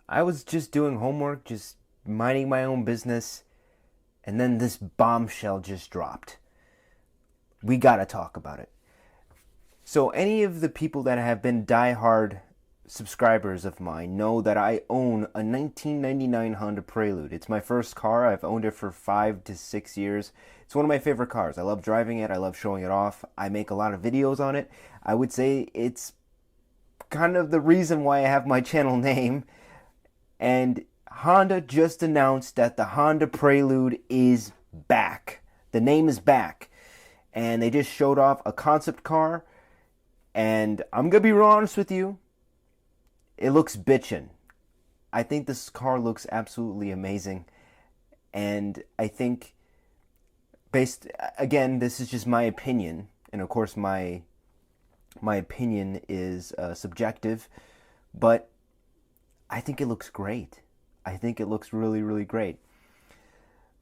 I was just doing homework, just minding my own business, and then this bombshell just dropped. We gotta talk about it. So, any of the people that have been diehard subscribers of mine know that I own a 1999 Honda Prelude. It's my first car. I've owned it for 5 to 6 years. It's one of my favorite cars. I love driving it. I love showing it off. I make a lot of videos on it. I would say it's kind of the reason why I have my channel name. And Honda just announced that the Honda Prelude is back. The name is back. And they just showed off a concept car. And I'm going to be real honest with you. It looks bitchin'. I think this car looks absolutely amazing. And I think, again, this is just my opinion. And of course, my opinion is subjective. But I think it looks great. I think it looks really, really great.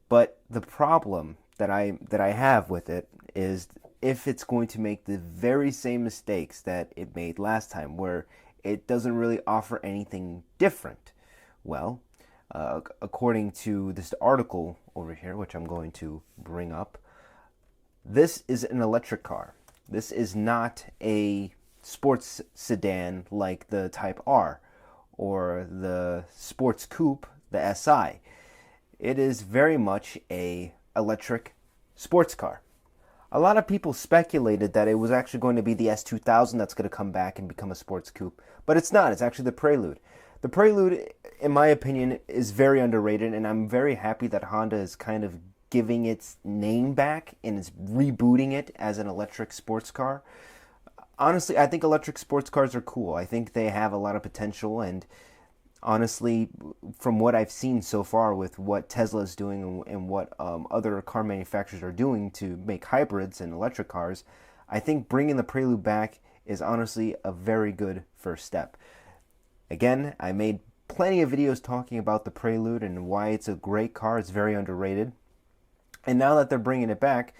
But the problem that I have with it is if it's going to make the very same mistakes that it made last time, where it doesn't really offer anything different. Well, according to this article over here, which I'm going to bring up, this is an electric car. This is not a sports sedan like the Type R or the sports coupe, the SI. It is very much a electric sports car. A lot of people speculated that it was actually going to be the S2000 that's going to come back and become a sports coupe, but it's not. It's actually the Prelude. The Prelude, in my opinion, is very underrated, and I'm very happy that Honda is kind of giving its name back and is rebooting it as an electric sports car. Honestly, I think electric sports cars are cool. I think they have a lot of potential, and honestly, from what I've seen so far with what Tesla is doing and what other car manufacturers are doing to make hybrids and electric cars, I think bringing the Prelude back is honestly a very good first step. Again, I made plenty of videos talking about the Prelude and why it's a great car. It's very underrated. And now that they're bringing it back,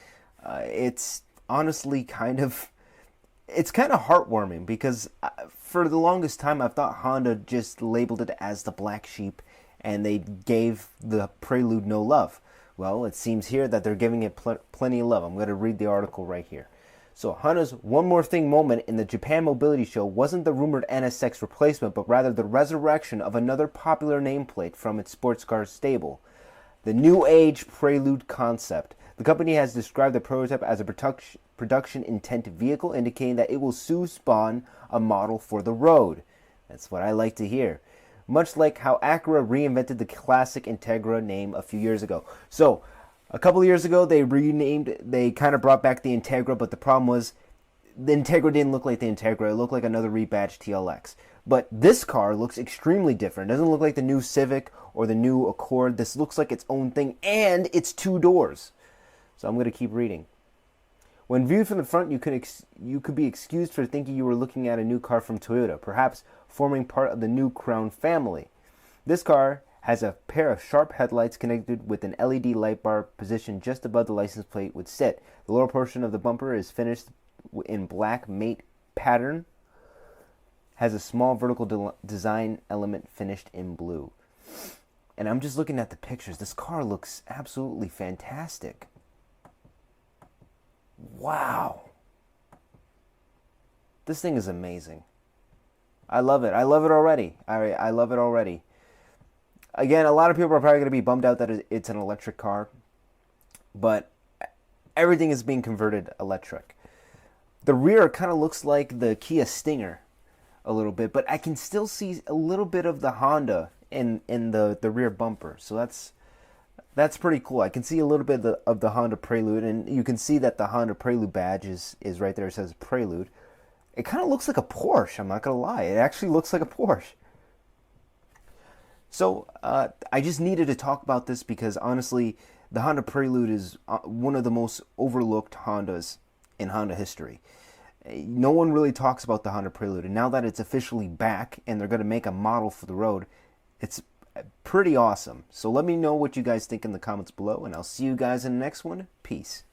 it's honestly it's kind of heartwarming because for the longest time I've thought Honda just labeled it as the black sheep and they gave the Prelude no love. Well, it seems here that they're giving it plenty of love. I'm going to read the article right here. So Honda's One More Thing moment in the Japan Mobility Show wasn't the rumored NSX replacement, but rather the resurrection of another popular nameplate from its sports car stable. The New Age Prelude concept. The company has described the prototype as a production intent vehicle, indicating that it will soon spawn a model for the road. That's what I like to hear. Much like how Acura reinvented the classic Integra name a few years ago. So, a couple of years ago, they kind of brought back the Integra, but the problem was the Integra didn't look like the Integra. It looked like another rebadged TLX. But this car looks extremely different. It doesn't look like the new Civic or the new Accord. This looks like its own thing, and it's two doors. So I'm going to keep reading. When viewed from the front, you could be excused for thinking you were looking at a new car from Toyota, perhaps forming part of the new Crown family. This car has a pair of sharp headlights connected with an LED light bar positioned just above the license plate would sit. The lower portion of the bumper is finished in black matte pattern, has a small vertical design element finished in blue. And I'm just looking at the pictures. This car looks absolutely fantastic. Wow. This thing is amazing. I love it. I love it already. I love it already. Again, a lot of people are probably going to be bummed out that it's an electric car, but everything is being converted electric. The rear kind of looks like the Kia Stinger a little bit, but I can still see a little bit of the Honda in the rear bumper. So that's pretty cool. I can see a little bit of the Honda Prelude, and you can see that the Honda Prelude badge is right there. It says Prelude. It kind of looks like a Porsche, I'm not going to lie. It actually looks like a Porsche. So I just needed to talk about this because honestly, the Honda Prelude is one of the most overlooked Hondas in Honda history. No one really talks about the Honda Prelude, and now that it's officially back and they're going to make a model for the road, it's pretty awesome. So let me know what you guys think in the comments below, and I'll see you guys in the next one. Peace.